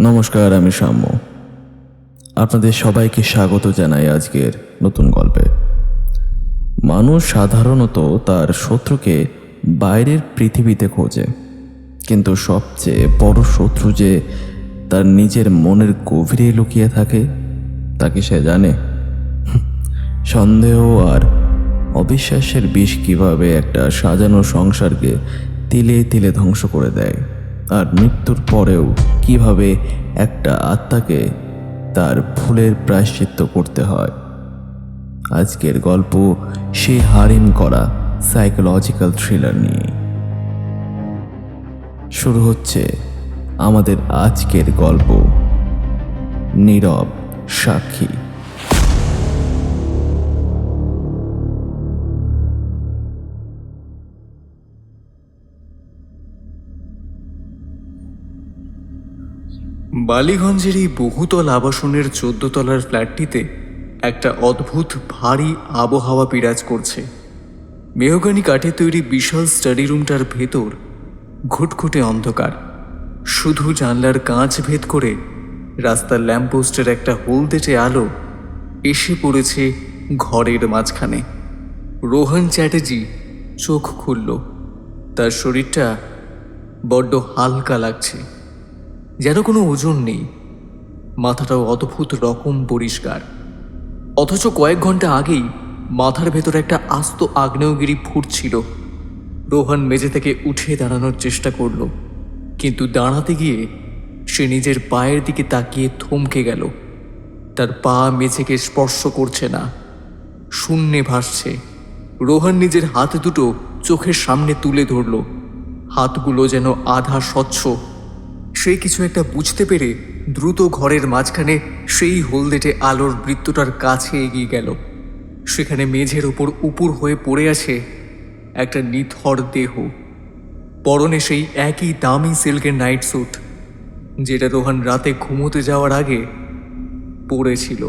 নমস্কার, আমি সাম্য। আপনাদের সবাইকে স্বাগত জানাই আজকের নতুন গল্পে। মানুষ সাধারণত তার শত্রুকে বাইরের পৃথিবীতে খোঁজে, কিন্তু সবচেয়ে বড় শত্রু যে তার নিজের মনের গভীরে লুকিয়ে থাকে তা কি সে জানে? সন্দেহ আর অবিশ্বাসের বিষ কিভাবে একটা সাজানো সংসারকে তিলে তিলে ধ্বংস করে দেয়, আর মৃত্যুর পরেও কিভাবে একটা আত্মাকে তার ভুলের প্রায়শ্চিত্ত করতে হয়। আজকের গল্প সেই হারিম করা সাইকোলজিক্যাল থ্রিলার নিয়ে শুরু হচ্ছে আমাদের আজকের গল্প, নীরব সাক্ষী। বালিগঞ্জের এই বহুতল আবাসনের 14 তলার ফ্ল্যাটটিতে একটা অদ্ভুত ভারী আবহাওয়া বিরাজ করছে। মেহগনি কাঠে তৈরি বিশাল স্টাডি রুমটার ভেতর ঘুটঘুটে অন্ধকার। শুধু জানলার কাঁচ ভেদ করে রাস্তার ল্যাম্পপোস্টের একটা হলদেটে আলো এসে পড়েছে ঘরের মাঝখানে। রোহন চ্যাটার্জি চোখ খুলল। তার শরীরটা বড্ড হালকা লাগছে, যেন কোনো ওজন নেই। মাথাটাও অদ্ভুত রকম পরিষ্কার, অথচ কয়েক ঘন্টা আগেই মাথার ভেতর একটা আস্ত আগ্নেয়গিরি ফুটছিল। রোহন মেঝে থেকে উঠে দাঁড়ানোর চেষ্টা করল, কিন্তু দাঁড়াতে গিয়ে সে নিজের পায়ের দিকে তাকিয়ে থমকে গেল। তার পা মেঝেকে স্পর্শ করছে না, শূন্যে ভাসছে। রোহন নিজের হাত দুটো চোখের সামনে তুলে ধরল, হাতগুলো যেন আধা স্বচ্ছ। সে কিছু একটা বুঝতে পেরে দ্রুত ঘরের মাঝখানে সেই হলদেটে আলোর বৃত্তটার কাছে এগিয়ে গেল। সেখানে মেঝের ওপর উপুর হয়ে পড়ে আছে একটা নিথর দেহ, পরনে সেই একই দামি সিল্কের নাইট স্যুট যেটা রোহন রাতে ঘুমোতে যাওয়ার আগে পরেছিল।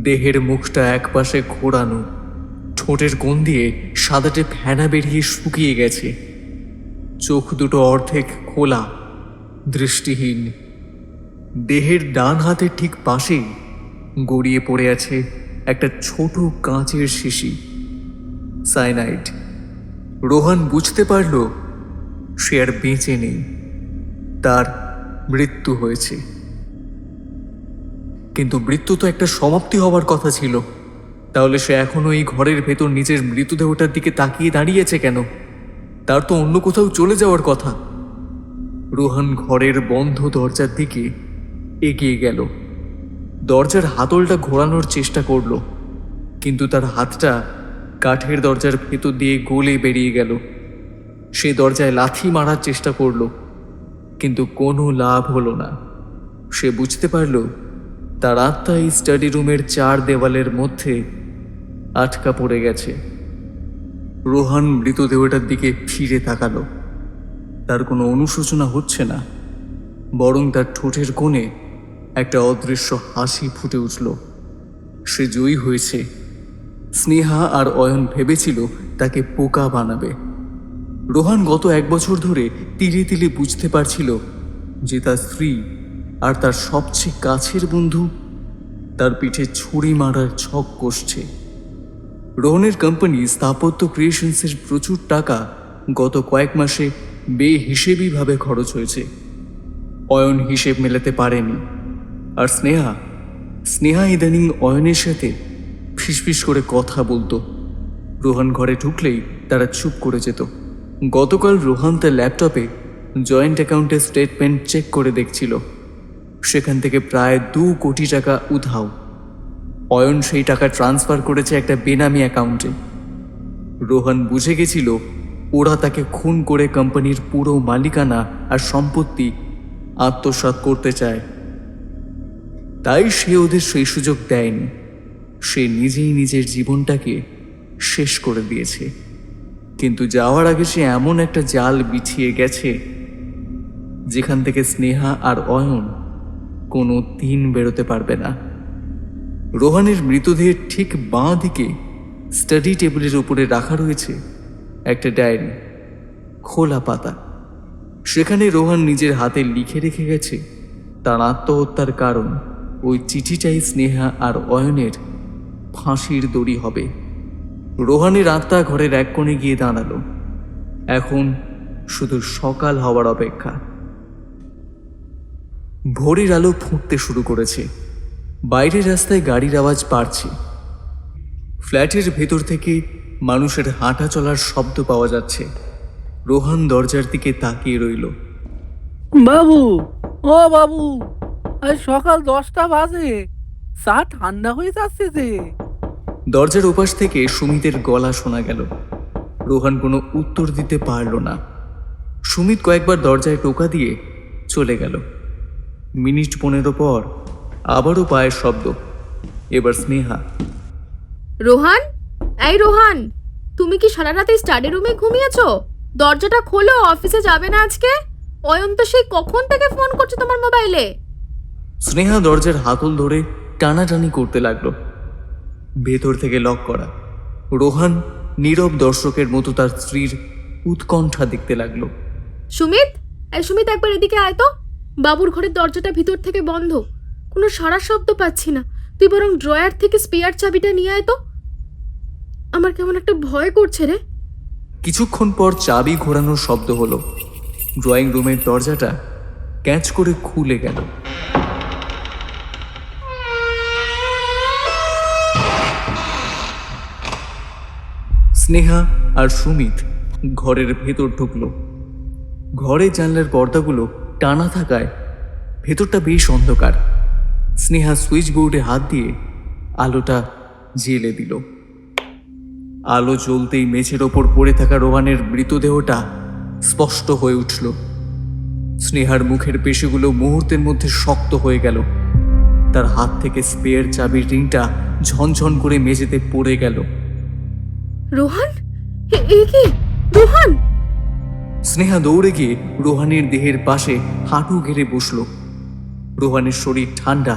দেহের মুখটা একপাশে ঘোরানো, ঠোঁটের কোণ দিয়ে সাদাটে ফেনা বেরিয়ে শুকিয়ে গেছে। চোখ দুটো অর্ধেক খোলা, দৃষ্টিহীন। দেহের ডান হাতের ঠিক পাশেই গড়িয়ে পড়ে আছে একটা ছোট কাঁচের শিশি, সাইনাইড। রোহন বুঝতে পারল সে আর বেঁচে নেই, তার মৃত্যু হয়েছে। কিন্তু মৃত্যু তো একটা সমাপ্তি হবার কথা ছিল। তাহলে সে এখনো এই ঘরের ভেতর নিজের মৃতদেহটার দিকে তাকিয়ে দাঁড়িয়েছে কেন? তার তো অন্য কোথাও চলে যাওয়ার কথা। রোহন ঘরের বন্ধ দরজার দিকে এগিয়ে গেল। দরজার হাতলটা ঘোরানোর চেষ্টা করল, কিন্তু তার হাতটা কাঠের দরজার ভেতর দিয়ে গলে বেরিয়ে গেল। সে দরজায় লাথি মারার চেষ্টা করল, কিন্তু কোনো লাভ হলো না। সে বুঝতে পারল তার আত্মা এই স্টাডি রুমের 4 দেওয়ালের মধ্যে আটকা পড়ে গেছে। রোহন মৃতদেহটার দিকে ফিরে তাকালো। তার কোনো অনুশোচনা হচ্ছে না, বরং তার ঠোঁটের কোণে একটা অদৃশ্য হাসি ফুটে উঠল। সে জয়ী হয়েছে। স্নেহা আর অয়ন ভেবেছিল তাকে পোকা বানাবে। রোহন গত 1 বছর ধরে তিলে তিলে বুঝতে পারছিল যে তার স্ত্রী আর তার সবচেয়ে কাছের বন্ধু তার পিঠে ছুরি মারার ছক কষছে। রোহনের কোম্পানি স্থাপত্য ক্রিয়েশনসের প্রচুর টাকা গত কয়েক মাসে বেহিসেবিভাবে খরচ হয়েছে। অয়ন হিসেব মেলাতে পারেনি। আর স্নেহা ইদানিং অয়নের সাথে ফিসফিস করে কথা বলতো। রোহন ঘরে ঢুকলেই তারা চুপ করে যেত। গতকাল রোহন তার ল্যাপটপে জয়েন্ট অ্যাকাউন্টের স্টেটমেন্ট চেক করে দেখছিল। সেখান থেকে প্রায় 2 কোটি টাকা উধাও। অয়ন সেই টাকা ট্রান্সফার করেছে একটা বেনামি অ্যাকাউন্টে। রোহন বুঝে গেছিল ওরা তাকে খুন করে কোম্পানির পুরো মালিকানা আর সম্পত্তি আত্মসাৎ করতে চায়। তাই সে ওদের সেই সুযোগ দেয়নি। সে নিজেই নিজের জীবনটাকে শেষ করে দিয়েছে। কিন্তু যাওয়ার আগে সে এমন একটা জাল বিছিয়ে গেছে যেখান থেকে স্নেহা আর অয়ন কোনো দিন বেরোতে পারবে না। রোহনের মৃতদেহের ঠিক বাঁ দিকে স্টাডি টেবিলের উপরে রাখা রয়েছে একটা ডায়েরি, খোলা পাতা। সেখানে রোহান নিজের হাতে লিখে রেখে গেছে তার আত্মহত্যার কারণ ওই চিঠিটাই স্নেহা আর অয়নের ফাঁসির দড়ি হবে। রোহানের আত্মা ঘরের এক কোণে গিয়ে দাঁড়ালো। এখন শুধু সকাল হওয়ার অপেক্ষা। ভোরের আলো ফুটতে শুরু করেছে। বাইরের রাস্তায় গাড়ির আওয়াজ বাড়ছে। ফ্ল্যাটের ভেতর থেকে মানুষের হাঁটা চলার শব্দ পাওয়া যাচ্ছে। রোহান দরজার দিকে তাকিয়ে রইল। বাবু, ও বাবু, আজ সকাল 10টা বাজে, চা ঠান্ডা হয়ে যাচ্ছে যে। দরজার ওপাশ থেকে সুমিতের গলা শোনা গেল। রোহান কোনো উত্তর দিতে পারল না। সুমিত কয়েকবার দরজায় টোকা দিয়ে চলে গেল। মিনিট 15 পর আবারও পায়ের শব্দ। এবার স্নেহা। রোহান, এই রোহান, তুমি কি সারা রাতে স্টাডি রুমে ঘুমিয়েছো? দরজাটা খোলো, অফিসে যাবে না আজকে? অয়ন তো সেই কখন থেকে ফোন করছে তোমার মোবাইলে। স্নেহা দরজার হাতল ধরে টানাটানি করতে লাগলো। ভেতর থেকে লক করা। রোহান নীরব দর্শকের মতো তার স্ত্রীর উৎকণ্ঠা দেখতে লাগলো। সুমিত, এই সুমিত, একবার এদিকে আয় তো। বাবুর ঘরের দরজাটা ভিতর থেকে বন্ধ, কোনো সারা শব্দ পাচ্ছি না। তুই বরং ড্রয়ার থেকে স্পেয়ার চাবিটা নিয়ে আয় তো। আমার কেমন একটা ভয় করছে রে। কিছুক্ষণ পর চাবি ঘোরানোর শব্দ হলো। ড্রয়িং রুমের দরজাটা ক্যাচ করে খুলে গেল। স্নেহা আর সুমিত ঘরের ভেতর ঢুকলো। ঘরের জানলার পর্দাগুলো টানা থাকায় ভেতরটা বেশ অন্ধকার। স্নেহা সুইচ বোর্ডে হাত দিয়ে আলোটা জ্বেলে দিল। আলো জ্বলতেই মেঝের ওপর পড়ে থাকা রোহানের মৃতদেহটা স্পষ্ট হয়ে উঠল। স্নেহার মুখের পেশিগুলো মুহূর্তের মধ্যে শক্ত হয়ে গেল। তার হাত থেকে স্পেয়ার চাবির রিংটা ঝনঝন করে মেঝেতে পড়ে গেল। রোহান, এ কি? রোহান! স্নেহা দৌড়ে গিয়ে রোহানের দেহের পাশে হাঁটু ঘেরে বসল। রোহানের শরীর ঠান্ডা,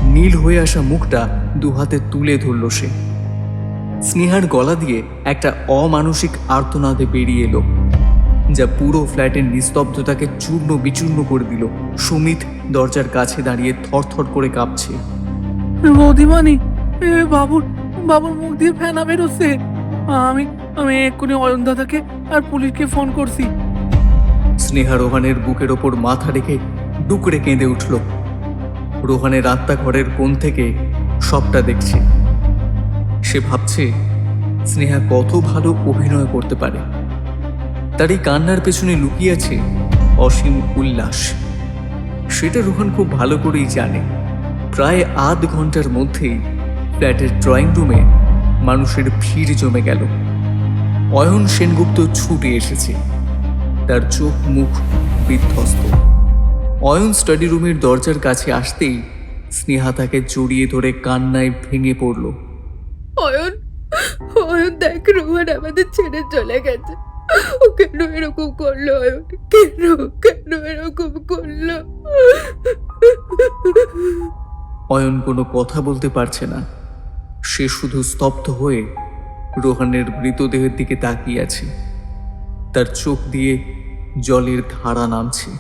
নীল হয়ে আসা মুখটা দুহাতে তুলে ধরল সে। স্নেহার গলা দিয়ে একটা অমানসিক আর্তনাদে বেরিয়ে এলো, যা পুরো ফ্ল্যাটের নিস্তব্ধতাকে চূর্ণ বিচূর্ণ করে দিল। সুমিত দরজার কাছে দাঁড়িয়ে থরথর করে কাঁপছে। বৌদিমানি, বাবুর বাবুর মুখ দিয়ে ফেনা বেরোচ্ছে। আমি আমি এক্ষুনি অয়ন দাদাকে আর পুলিশকে ফোন করছি। স্নেহা রোহানের বুকের ওপর মাথা রেখে ডুকরে কেঁদে উঠল। রোহানের আত্মা ঘরের কোণ থেকে সবটা দেখছে। সে ভাবছে স্নেহা কত ভালো অভিনয় করতে পারে। তার এই কান্নার পেছনে লুকিয়ে আছে অসীম উল্লাস। সেটা রোহান খুব ভালো করেই জানে। প্রায় আধ ঘন্টার মধ্যেই ফ্ল্যাটের ড্রয়িং রুমে মানুষের ভিড় জমে গেল। অয়ন সেনগুপ্ত ছুটে এসেছে। তার চোখ মুখ বিধ্বস্ত। অয়ন স্টাডি রুমের দরজার কাছে আসতেই স্নেহা তাকে জড়িয়ে ধরে কান্নায় ভেঙে পড়ল। অয়ন, অয়ন, দেখ, রোহান আমাদের ছেড়ে চলে গেছে। ও কেন এরকম করলো? অয়ন কেন কেন এরকম করলো? অয়ন কোনো কথা বলতে পারছে না। সে শুধু স্তব্ধ হয়ে রোহানের মৃতদেহের দিকে তাকিয়ে আছে। তার চোখ দিয়ে জলের ধারা নামছে।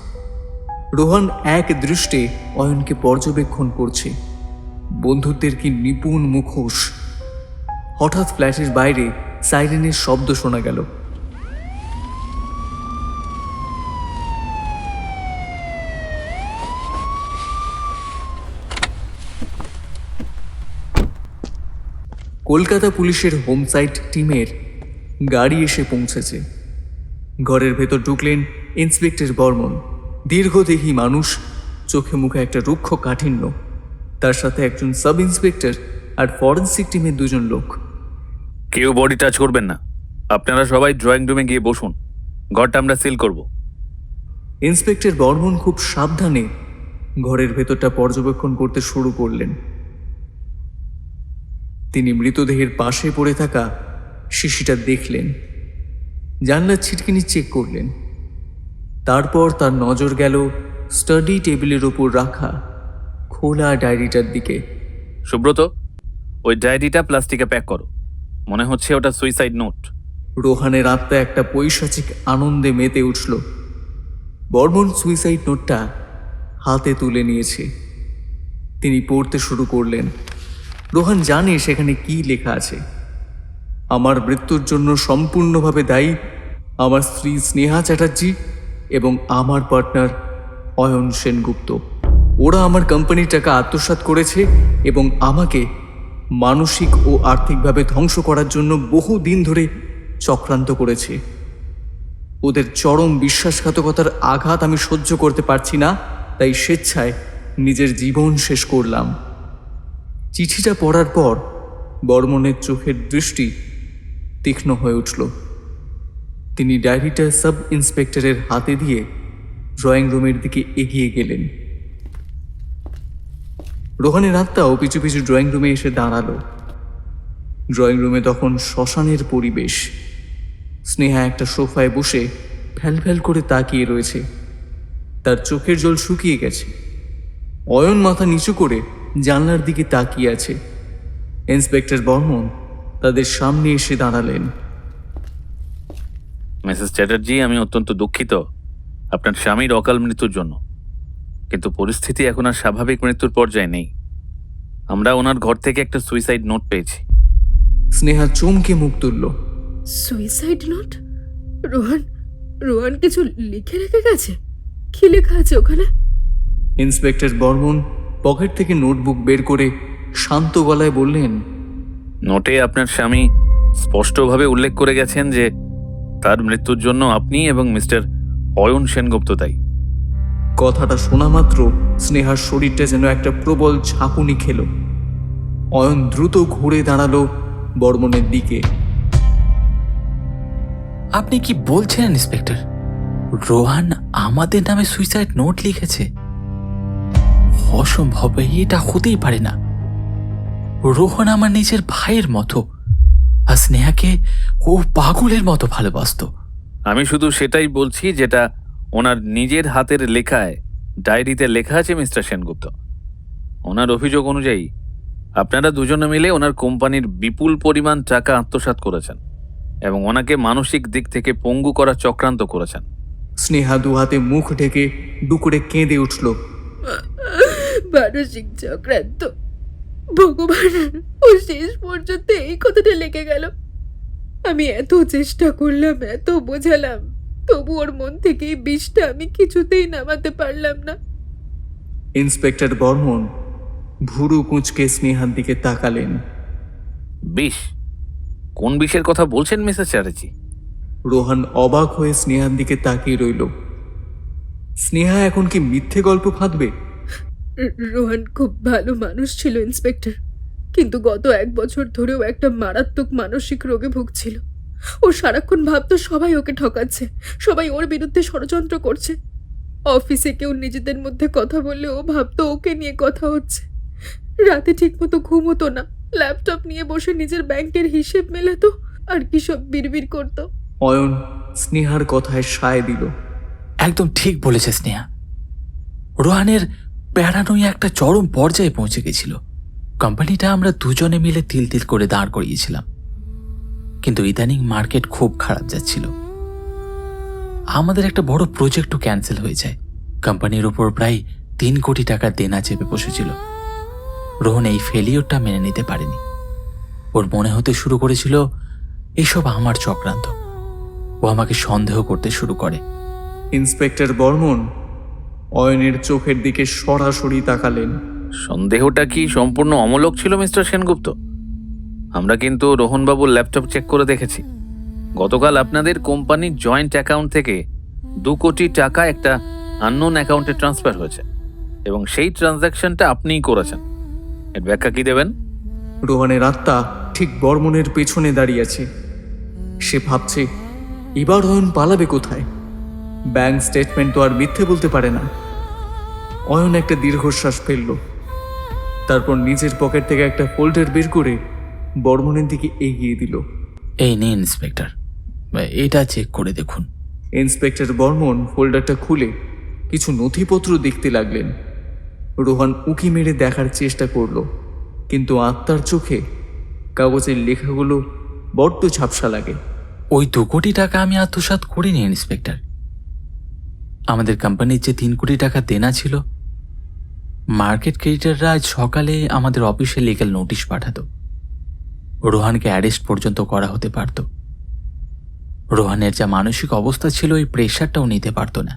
রোহান এক দৃষ্টে অয়নকে পর্যবেক্ষণ করছে। বন্ধুত্বের কি নিপুণ মুখোশ। হঠাৎ ফ্ল্যাটের বাইরে সাইরেনের শব্দ শোনা গেল। কলকাতা পুলিশের হোমসাইট টিমের গাড়ি এসে পৌঁছেছে। ঘরের ভেতর ঢুকলেন ইন্সপেক্টর বর্মন। দীর্ঘদেহী মানুষ, চোখে মুখে একটা রুক্ষ কাঠিন্য। তার সাথে একজন সাব ইন্সপেক্টর আর ফরেন্সিক টিমের দুজন লোক। কেউ বডি টাচ করবেন না। আপনারা সবাই ড্রয়িং রুমে গিয়ে বসুন। ঘরটা আমরা সিল করব। ইন্সপেক্টর বর্মন খুব সাবধানে ঘরের ভেতরটা পর্যবেক্ষণ করতে শুরু করলেন। তিনি মৃতদেহের পাশে পড়ে থাকা শিশিটা দেখলেন। জানলার ছিটকিনি চেক করলেন। তারপর তার নজর গেল স্টাডি টেবিলের উপর রাখা খোলা ডায়েরিটার দিকে। সুব্রত, ওই ডায়েরিটা প্লাস্টিকে প্যাক করো। মনে হচ্ছে ওটা সুইসাইড নোট। রোহানের আত্মা একটা পৈশাচিক আনন্দে মেতে উঠল। বর্মন সুইসাইড নোটটা হাতে তুলে নিয়েছে। তিনি পড়তে শুরু করলেন। রোহান জানে সেখানে কি লেখা আছে। আমার মৃত্যুর জন্য সম্পূর্ণভাবে দায়ী আমার স্ত্রী স্নেহা চ্যাটার্জি এবং আমার পার্টনার অয়ন সেনগুপ্ত। ওরা আমার কোম্পানির টাকা আত্মসাৎ করেছে এবং আমাকে মানসিক ও আর্থিকভাবে ধ্বংস করার জন্য বহু দিন ধরে চক্রান্ত করেছে। ওদের চরম বিশ্বাসঘাতকতার আঘাত আমি সহ্য করতে পারছি না, তাই স্বেচ্ছায় নিজের জীবন শেষ করলাম। চিঠিটা পড়ার পর বর্মনের চোখের দৃষ্টি তীক্ষ্ণ হয়ে উঠল। তিনি ডায়েরিটা সাব ইন্সপেক্টরের হাতে দিয়ে ড্রয়িং রুমের দিকে এগিয়ে গেলেন। রোহানের আত্মাও পিছু পিছু ড্রয়িং রুমে এসে দাঁড়ালো। ড্রয়িং রুমে তখন শ্মশানের পরিবেশ। স্নেহা একটা সোফায় বসে ফ্যাল করে তাকিয়ে রয়েছে। তার চোখের জল শুকিয়ে গেছে। অয়ন মাথা নিচু করে জানলার দিকে তাকিয়ে আছে। ইন্সপেক্টর বর্মন তাদের সামনে এসে দাঁড়ালেন। মিসেস চ্যাটার্জি, আমি অত্যন্ত দুঃখিত আপনার স্বামীর অকাল মৃত্যুর জন্য, কিন্তু পরিস্থিতি এখন আর স্বাভাবিক মৃত্যুর পর্যায়ে নেই। আমরা ওনার ঘর থেকে একটা সুইসাইড নোট পেয়েছি। স্নেহা চমকে মুখ তুলল। Suicide note? রোহান রোহান কিছু লিখে রেখে গেছে? কি লেখা আছে ওখানে? ইন্সপেক্টর বর্মন পকেট থেকে নোটবুক বের করে শান্ত গলায় বললেন, নোটে আপনার স্বামী স্পষ্টভাবে উল্লেখ করে গেছেন যে তার মৃত্যুর জন্য আপনি এবং মিস্টার অয়ন সেনগুপ্ত দায়ী। কথাটা শোনা মাত্র স্নেহার শরীরটা যেন একটা প্রবল ঝাঁকুনি খেল। অয়ন দ্রুত ঘুরে দাঁড়ালো বর্মনের দিকে। আপনি কি বলছেন ইন্সপেক্টর? রোহান আমাদের নামে সুইসাইড নোট লিখেছে? অসম্ভব, এটা হতেই পারে না। রোহন আমার নিজের ভাইয়ের মতো, আর স্নেহাকে ও পাগলের মতো ভালোবাসতো। আমি শুধু সেটাই বলছি যেটা ওনার নিজের হাতের লেখায় ডায়েরিতে লেখা আছে মিস্টার সেনগুপ্ত। ওনার অভিযোগ অনুযায়ী আপনারা দুজনে মিলে ওনার কোম্পানির বিপুল পরিমাণ টাকা আত্মসাৎ করেছেন এবং ওনাকে মানসিক দিক থেকে পঙ্গু করার চক্রান্ত করেছেন। স্নেহা দুহাতে মুখ ঢেকে ডুকরে কেঁদে উঠল। মানসিক চক্রান্ত? ভগবান, ও শেষ পর্যন্ত এই কথাটা লেগে গেল। আমি এত চেষ্টা করলাম, এত বোঝালাম, তবু ওর মন থেকে এই বিষটা আমি কিছুতেই নামাতে পারলাম না। ইন্সপেক্টর বর্মন ভুরু কুঁচকে স্নেহার দিকে তাকালেন। বিষ? কোন বিষের কথা বলছেন মিসেস চ্যাটার্জি? রোহান অবাক হয়ে স্নেহার দিকে তাকিয়ে রইল। স্নেহা এখন কি মিথ্যে গল্প ফাঁদবে? রোহান খুব ভালো মানুষ ছিল ইন্সপেক্টর, কিন্তু গত 1 বছর ধরেও একটা মারাত্মক মানসিক রোগে ভুগছিল। ও সারাক্ষণ ভাবতো সবাই ওকে ঠকাচ্ছে, সবাই ওর বিরুদ্ধে ষড়যন্ত্র করছে। অফিসে কেউ নিজেদের মধ্যে কথা বললে ও ভাবতো ওকে নিয়ে কথা হচ্ছে। রাতে ঠিকমতো ঘুম হতো না, ল্যাপটপ নিয়ে বসে নিজের ব্যাংকের হিসেব মেলাতো আর কি সব বিড়বিড় করতো। অয়ন স্নেহার কথায় সায় দিল। একদম ঠিক বলেছে স্নেহা। রোহানের প্যারানই একটা চরম পর্যায়ে পৌঁছে গেছিল। কোম্পানিটা আমরা দুজনে মিলে তিল তিল করে দাঁড় করিয়েছিলাম, কিন্তু ইদানিং মার্কেট খুব খারাপ যাচ্ছিল। আমাদের একটা বড় প্রজেক্টও ক্যান্সেল হয়ে যায়। কোম্পানির উপর প্রায় 3 কোটি টাকা দেনা চেপে বসেছিল। রোহন এই ফেলিওরটা মেনে নিতে পারেনি। ওর মনে হতে শুরু করেছিল এসব আমার চক্রান্ত। ও আমাকে সন্দেহ করতে শুরু করে। ইন্সপেক্টর বর্মন অয়নের চোখের দিকে সরাসরি তাকালেন। সন্দেহটা কি সম্পূর্ণ অমূলক ছিল মিস্টার সেনগুপ্ত? আমরা কিন্তু রোহনবাবুর ল্যাপটপ চেক করে দেখেছি। গতকাল আপনাদের কোম্পানির জয়েন্ট অ্যাকাউন্ট থেকে 2 কোটি টাকা একটা আননোন অ্যাকাউন্টে ট্রান্সফার হয়েছে এবং সেই ট্রানজ্যাকশনটা আপনিই করেছেন। এর ব্যাখ্যা কি দেবেন? রোহানের আত্মা ঠিক বর্মনের পেছনে দাঁড়িয়ে আছে। সে ভাবছে এবার অয়ন পালাবে কোথায়? ব্যাংক স্টেটমেন্ট তো আর মিথ্যে বলতে পারে না। অয়ন একটা দীর্ঘশ্বাস ফেলল, তারপর নিজের পকেট থেকে একটা ফোল্ডার বের করে বর্মনের দিকে এগিয়ে দিল। এই নিন ইন্সপেক্টর, এটা চেক করে দেখুন। ইন্সপেক্টর বর্মন ফোল্ডারটা খুলে কিছু নথিপত্র দেখতে লাগলেন। রোহান উঁকি মেরে দেখার চেষ্টা করলো, কিন্তু আত্মার চোখে কাগজের লেখাগুলো বড্ড ঝাপসা লাগে। ওই 2 কোটি টাকা আমি আত্মসাৎ করিনি ইন্সপেক্টর, আমাদের কোম্পানির যে 3 কোটি টাকা দেনা ছিল, মার্কেট ক্রেডিটাররা আজ সকালে আমাদের অফিসে লিগ্যাল নোটিশ পাঠাতো। রোহানকে অ্যারেস্ট পর্যন্ত করা হতে পারত। রোহানের যা মানসিক অবস্থা ছিল, এই প্রেশারটাও নিতে পারত না।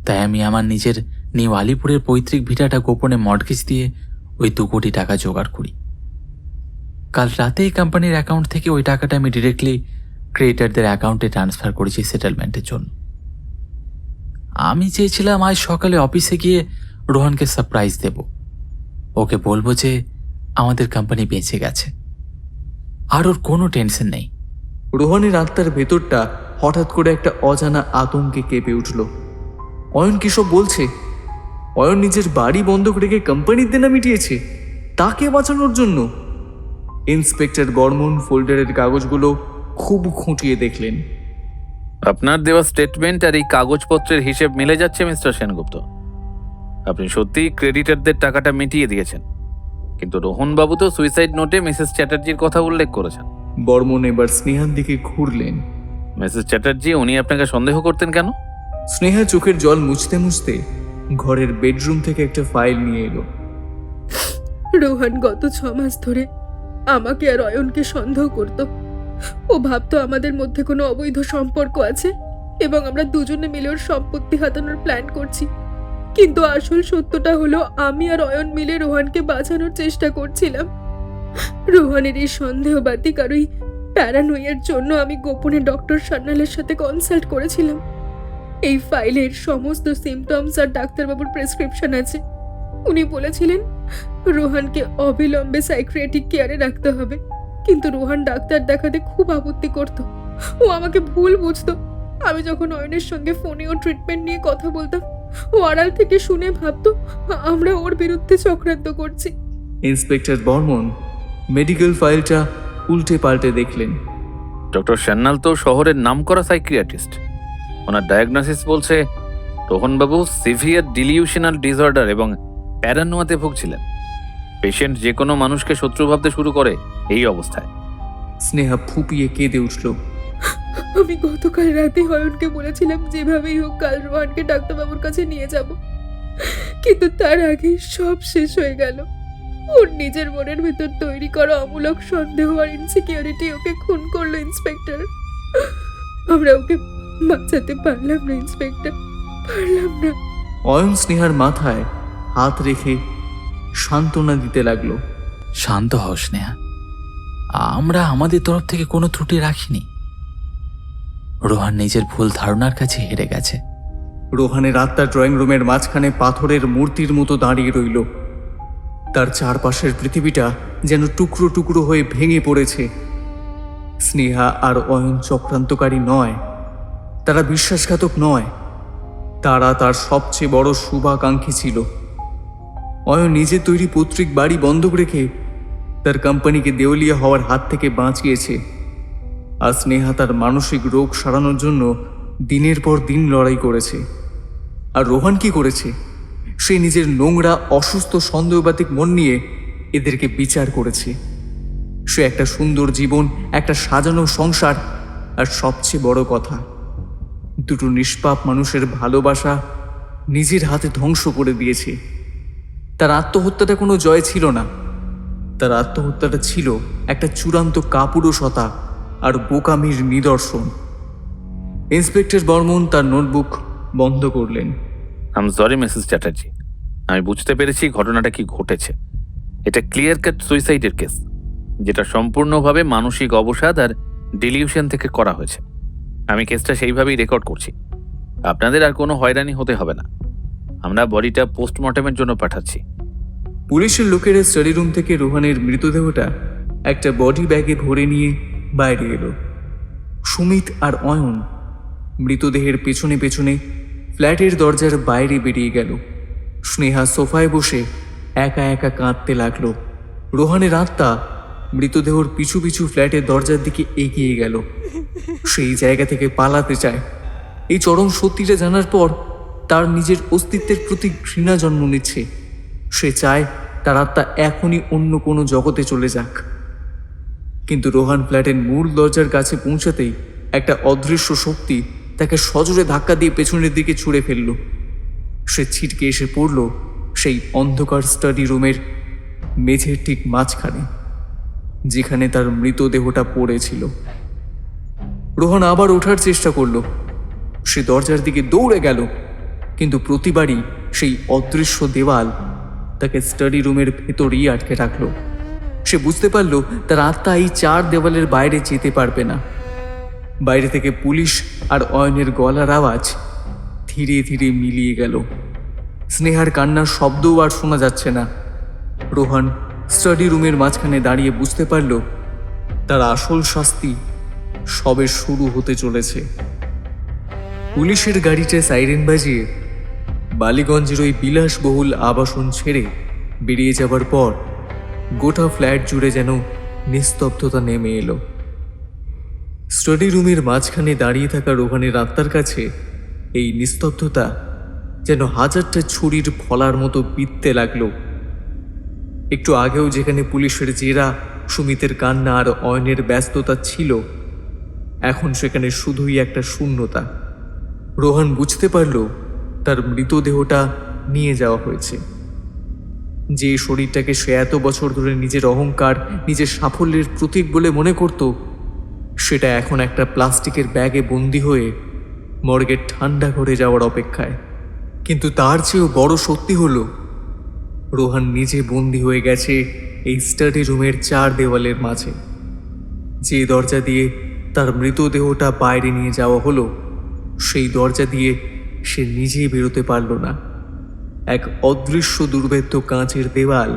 তাই আমি আমার নিজের নিউ আলিপুরের পৈতৃক ভিটাটা গোপনে মর্টগেজ দিয়ে ওই 2 কোটি টাকা জোগাড় করি। কাল রাতেই কোম্পানির অ্যাকাউন্ট থেকে ওই টাকাটা আমি ডিরেক্টলি ক্রেডিটারদের অ্যাকাউন্টে ট্রান্সফার করেছি সেটেলমেন্টের জন্য। আমি চেয়েছিলাম আজ সকালে অফিসে গিয়ে রোহানকে সারপ্রাইজ দেব। ওকে বলবো যে আমাদের কোম্পানি বেঁচে গেছে আর ওর কোনো টেনশন নেই। রোহানের আত্মার ভেতরটা হঠাৎ করে একটা অজানা আতঙ্কে কেঁপে উঠল। অয়ন কি সব বলছে? অয়ন নিজের বাড়ি বন্ধক রেখে কোম্পানির দেনা মিটিয়েছে তাকে বাঁচানোর জন্য। ইন্সপেক্টর বর্মন ফোল্ডারের কাগজগুলো খুব খুঁটিয়ে দেখলেন। আপনার দেওয়া স্টেটমেন্ট আর এই কাগজপত্রের হিসেব মিলে যাচ্ছে মিস্টার সেনগুপ্ত। আপনি সত্যিই ক্রেডিটারদের টাকাটা মিটিয়ে দিয়েছেন, কিন্তু রোহনবাবু তো সুইসাইড নোটে মিসেস চ্যাটার্জির কথা উল্লেখ করেছেন। বর্মন এবার স্নেহার দিকে ঘুরলেন। মিসেস চ্যাটার্জি উনি আপনাকে সন্দেহ করতেন কেন? স্নেহা চোখের জল মুছতে মুছতে ঘরের বেডরুম থেকে একটা ফাইল নিয়ে এলো। রোহান গত 6 মাস ধরে আমাকে আর অয়নকে সন্দেহ করত। ও ভাবতো আমাদের মধ্যে কোনো অবৈধ সম্পর্ক আছে এবং আমরা দুজনে মিলে ওর সম্পত্তি হাতানোর প্ল্যান করছি। কিন্তু আসল সত্যটা হলো আমি আর অয়ন মিলে রোহানকে বাঁচানোর চেষ্টা করছিলাম। রোহানের এই সন্দেহবাতিক আর ওই প্যারানয়ের জন্য আমি গোপনে ডক্টর সান্যালের সাথে কনসাল্ট করেছিলাম। এই ফাইলের সমস্ত সিমটমস আর ডাক্তারবাবুর প্রেসক্রিপশন আছে। উনি বলেছিলেন রোহানকে অবিলম্বে সাইকিয়াট্রিক কেয়ারে রাখতে হবে, কিন্তু রোহান ডাক্তার দেখাতে খুব আপত্তি করত। ও আমাকে ভুল বুঝতো। আমি যখন অয়নের সঙ্গে ফোনে ও ট্রিটমেন্ট নিয়ে কথা বলতাম, ও আড়াল থেকে শুনে ভাবতো আমরা ওর বিরুদ্ধে চক্রান্ত করছি। ইন্সপেক্টর বর্মন মেডিকেল ফাইলটা উল্টে পাল্টে দেখলেন। ডক্টর সান্যাল তো শহরের নামকরা সাইকিয়াট্রিস্ট। ওনার ডায়াগনোসিস বলছে রোহনবাবু সিভিয়ার ডিলিউশনাল ডিসঅর্ডার এবং প্যারানোয়াতে ভুগছিলেন। পেশেন্ট যে কোনো মানুষকে শত্রু ভাবতে শুরু করে এই অবস্থায়। স্নেহা ফুপিয়ে কেঁদে উঠল। আমি গতকাল রাতে অয়নকে বলেছিলাম যেভাবেই হোক কাল রোহানকে ডাক্তারবাবুর কাছে নিয়ে যাব, কিন্তু তার আগে সব শেষ হয়ে গেল। ওর নিজের মনের ভেতর তৈরি করা অমূলক সন্দেহ আর ইনসিকিউরিটি ওকে খুন করলো ইন্সপেক্টর। আমরা ওকে বাঁচাতে পারলাম না ইন্সপেক্টর, পারলাম না। অয়ন স্নেহার মাথায় হাত রেখে সান্ত্বনা দিতে লাগলো। শান্ত হও স্নেহা, আমরা আমাদের তরফ থেকে কোনো ত্রুটি রাখিনি। রোহান নিজের ভুল ধারণার কাছে হেরে গেছে। রোহানের আত্মা ড্রয়িং রুমের মাঝখানে পাথরের মূর্তির মতো দাঁড়িয়ে রইল। তার চারপাশের পৃথিবীটা যেন টুকরো টুকরো হয়ে ভেঙে পড়েছে। স্নেহা আর অয়ন চক্রান্তকারী নয়, তারা বিশ্বাসঘাতক নয়, তারা তার সবচেয়ে বড় শুভাকাঙ্ক্ষী ছিল। অয়ন নিজে তৈরি পৈতৃক বাড়ি বন্ধক রেখে তার কোম্পানিকে দেউলিয়া হওয়ার হাত থেকে বাঁচিয়েছে, আর স্নেহা তার মানসিক রোগ সারানোর জন্য দিনের পর দিন লড়াই করেছে। আর রোহান কি করেছে? সে নিজের নোংরা অসুস্থ সন্দেহবাতিক মন নিয়ে এদেরকে বিচার করেছে। সে একটা সুন্দর জীবন, একটা সাজানো সংসার, আর সবচেয়ে বড় কথা, দুটো নিষ্পাপ মানুষের ভালোবাসা নিজের হাতে ধ্বংস করে দিয়েছে। তার আত্মহত্যাটা কোনো জয় ছিল না, তার আত্মহত্যাটা ছিল একটা চূড়ান্ত কাপুরুষতা আর বোকামির নিদর্শন। ইন্সপেক্টর বর্মন তার নোটবুক বন্ধ করলেন। I am sorry Mrs Chatterjee, আমি বুঝতে পেরেছি ঘটনাটা কি ঘটেছে। এটা ক্লিয়ার কাট সুইসাইডের কেস, যেটা সম্পূর্ণভাবে মানসিক অবসাদ আর ডিলিউশন থেকে করা হয়েছে। আমি কেসটা সেইভাবেই রেকর্ড করছি। আপনাদের আর কোনো হয়রানি হতে হবে না। আমরা বডিটা পোস্টমর্টমের জন্য পাঠাচ্ছি। পুলিশের লোকেরা স্টাডি রুম থেকে রোহানের মৃতদেহটা একটা বডি ব্যাগে ভরে নিয়ে বাইরে এলো। সুমিত আর অয়ন মৃতদেহের পেছনে পেছনে ফ্ল্যাটের দরজার বাইরে বেরিয়ে গেল। স্নেহা সোফায় বসে একা একা কাঁদতে লাগলো। রোহানের আত্মা মৃতদেহর পিছু পিছু ফ্ল্যাটের দরজার দিকে এগিয়ে গেল। সেই জায়গা থেকে পালাতে চায়। এই চরম সত্যিটা জানার পর তার নিজের অস্তিত্বের প্রতি ঘৃণা জন্ম নিচ্ছে। সে চায় তার আত্মা এখনই অন্য কোনো জগতে চলে যাক। কিন্তু রোহান ফ্ল্যাটের মূল দরজার কাছে পৌঁছাতেই একটা অদৃশ্য শক্তি তাকে সজোরে ধাক্কা দিয়ে পেছনের দিকে ছুঁড়ে ফেলল। সে ছিটকে এসে পড়ল সেই অন্ধকার স্টাডি রুমের মেঝের ঠিক মাঝখানে, যেখানে তার মৃতদেহটা পড়েছিল। রোহন আবার ওঠার চেষ্টা করলো। সে দরজার দিকে দৌড়ে গেল, কিন্তু প্রতিবারই সেই অদৃশ্য দেওয়াল তাকে স্টাডি রুমের ভেতরেই আটকে রাখল। সে বুঝতে পারল তার আত্মা এই 4 দেওয়ালের বাইরে যেতে পারবে না। বাইরে থেকে পুলিশ আর অয়নের গলার আওয়াজ ধীরে ধীরে মিলিয়ে গেল। স্নেহার কান্নার শব্দও আর শোনা যাচ্ছে না। রোহন স্টাডি রুমের মাঝখানে দাঁড়িয়ে বুঝতে পারল তার আসল শাস্তি সবে শুরু হতে চলেছে। পুলিশের গাড়িতে সাইরেন বাজিয়ে বালিগঞ্জের ওই বিলাসবহুল আবাসন ছেড়ে বেরিয়ে যাবার পর গোটা ফ্ল্যাট জুড়ে যেন নিস্তব্ধতা নেমে এলো। স্টাডি রুমের মাঝখানে দাঁড়িয়ে থাকা রোহানের আত্মার কাছে এই নিস্তব্ধতা যেন হাজারটা ছুরির ফলার মতো বিঁধতে লাগলো। একটু আগেও যেখানে পুলিশের জেরা, সুমিতের কান্না আর অয়নের ব্যস্ততা ছিল, এখন সেখানে শুধুই একটা শূন্যতা। রোহান বুঝতে পারল তার মৃতদেহটা নিয়ে যাওয়া হয়েছে। যে শরীরটাকে সে এত বছর ধরে নিজের অহংকার, নিজের সাফল্যের প্রতীক বলে মনে করত, সেটা এখন একটা প্লাস্টিকের ব্যাগে বন্দি হয়ে মর্গের ঠান্ডা ঘরে যাওয়ার অপেক্ষায়। কিন্তু তার চেয়েও বড় সত্যি হলো রোহান নিজে বন্দি হয়ে গেছে এই স্টাডি রুমের 4 দেওয়ালের মাঝে। যে দরজা দিয়ে তার মৃতদেহটা বাইরে নিয়ে যাওয়া হলো, সেই দরজা দিয়ে সে নিজেই বেরোতে পারল না। এক অদৃশ্য দুর্ভেদ্য কাঁচের দেওয়াল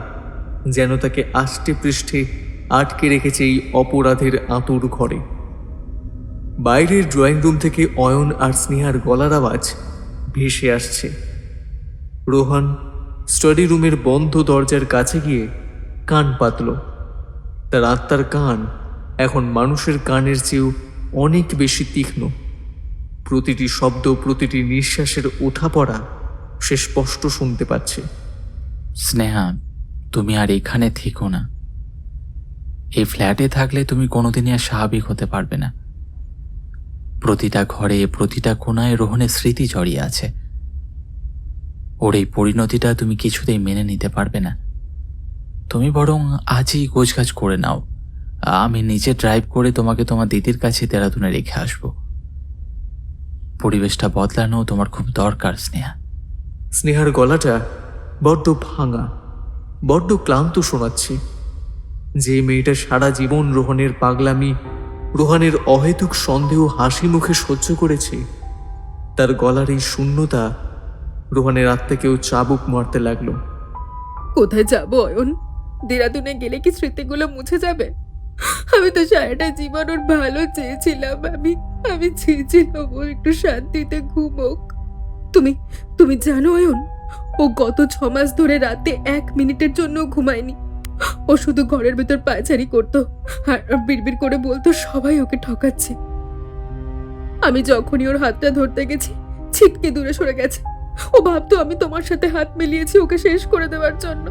যেন তাকে আষ্টে পৃষ্ঠে আটকে রেখেছে এই অপরাধের আঁতুড় ঘরে। বাইরের ড্রয়িং রুম থেকে অয়ন আর স্নেহার গলার আওয়াজ ভেসে আসছে। রোহান স্টাডি রুমের বন্ধ দরজার কাছে গিয়ে কান পাতল। তার আত্মার কান এখন মানুষের কানের চেয়েও অনেক বেশি তীক্ষ্ণ। প্রতিটি শব্দ, প্রতিটি নিঃশ্বাসের ওঠা পড়া সে স্পষ্ট শুনতে পাচ্ছে। স্নেহা, তুমি আর এখানে থেকো না। এই ফ্ল্যাটে থাকলে তুমি কোনোদিনই আর স্বাভাবিক হতে পারবে না। প্রতিটা ঘরে, প্রতিটা কোণায় রোহনের স্মৃতি জড়িয়ে আছে। ওর এই পরিণতিটা তুমি কিছুতেই মেনে নিতে পারবে না। তুমি বরং আজই গোছগাছ করে নাও। আমি নিজে ড্রাইভ করে তোমাকে তোমার দিদির কাছে দেরাদুনে রেখে আসবো। পরিবেশটা বদলানো তোমার খুব দরকার স্নেহা। স্নেহার গলাটা বড্ড ভাঙা, বড্ড ক্লান্ত শোনাচ্ছে। যে মেয়েটা সারা জীবন রোহনের পাগলামি, রোহানের অহেতুক সন্দেহ হাসি মুখে সহ্য করেছে, তার গলার এই শূন্যতা রোহানের আত্মাকেও চাবুক মারতে লাগলো। কোথায় যাবো অয়ন? দেরাদুনে গেলে কি স্মৃতিগুলো মুছে যাবে? আমি তো সারাটা জীবন ওর ভালো চেয়েছিলাম। আমি চেয়েছিলাম ও একটু শান্তিতে ঘুমোক। তুমি জানো অয়ন, ও গত 6 মাস ধরে রাতে 1 মিনিটের জন্য ঘুমায়নি। ও শুধু ঘরের ভেতর পায়চারি করতো আর বিড়বিড় করে বলতো সবাই ওকে ঠকাচ্ছে। আমি যখনই ওর হাতটা ধরতে গেছি, ছিটকে দূরে সরে গেছে। ও ভাবতো আমি তোমার সাথে হাত মিলিয়েছি ওকে শেষ করে দেওয়ার জন্য।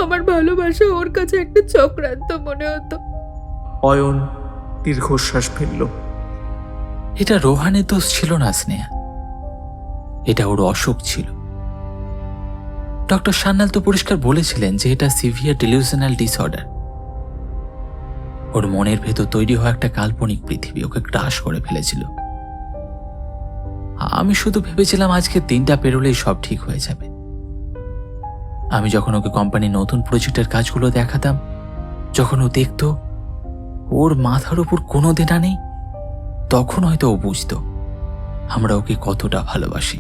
আমার ভালোবাসা ওর কাছে একটা চক্রান্ত মনে হতো। অয়ন দীর্ঘশ্বাস ফেলল। এটা রোহানের দোষ ছিল না স্নেহা, এটা ওর অসুখ ছিল। ডক্টর সান্যাল তো পরিষ্কার বলেছিলেন যে এটা সিভিয়ার ডিলিউশনাল ডিসঅর্ডার। ওর মনের ভেতর তৈরি হওয়া একটা কাল্পনিক পৃথিবী ওকে গ্রাস করে ফেলেছিল। আমি শুধু ভেবেছিলাম আজকের দিনটা পেরোলেই সব ঠিক হয়ে যাবে। আমি যখন ওকে কোম্পানির নতুন প্রজেক্টের কাজগুলো দেখাতাম, যখন ও দেখতো ওর মাথার উপর কোনো দেনা নেই, তখন হয়তো ও বুঝতো আমরা ওকে কতটা ভালোবাসি।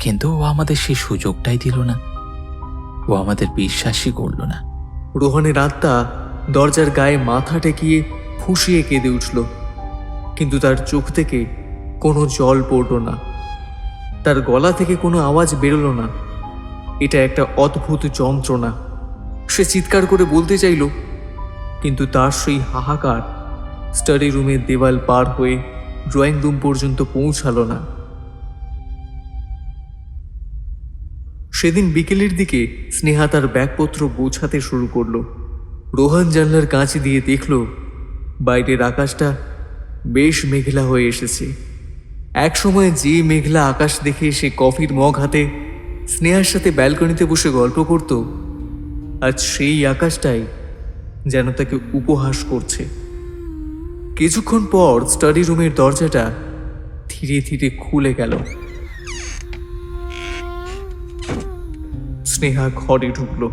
কিন্তু ও আমাদের সেই সুযোগটাই দিল না। ও আমাদের বিশ্বাসই করল না। রোহনের আত্মা দরজার গায়ে মাথা টেকিয়ে ফুঁসিয়ে কেঁদে উঠল, কিন্তু তার চোখ থেকে কোনো জল পড়ল না, তার গলা থেকে কোনো আওয়াজ বেরোলো না। এটা একটা অদ্ভুত যন্ত্রণা। সে চিৎকার করে বলতে চাইল, কিন্তু তার সেই হাহাকার স্টাডি রুমের দেওয়াল পার হয়ে ড্রয়িং রুম পর্যন্ত পৌঁছালো না। সেদিন বিকেলের দিকে স্নেহা তার ব্যাগপত্র গোছাতে শুরু করলো। রোহান জানলার কাঁচ দিয়ে দেখল বাইরের আকাশটা বেশ মেঘলা হয়ে এসেছে। এক সময় যে মেঘলা আকাশ দেখে সে কফির মগ হাতে স্নেহার সাথে ব্যালকনিতে বসে গল্প করত, আজ সেই আকাশটাই যেন তাকে উপহাস করছে। কিছুক্ষণ পর স্টাডি রুমের দরজাটা ধীরে ধীরে খুলে গেল। স্নেহা ঘরে ঢুকলো।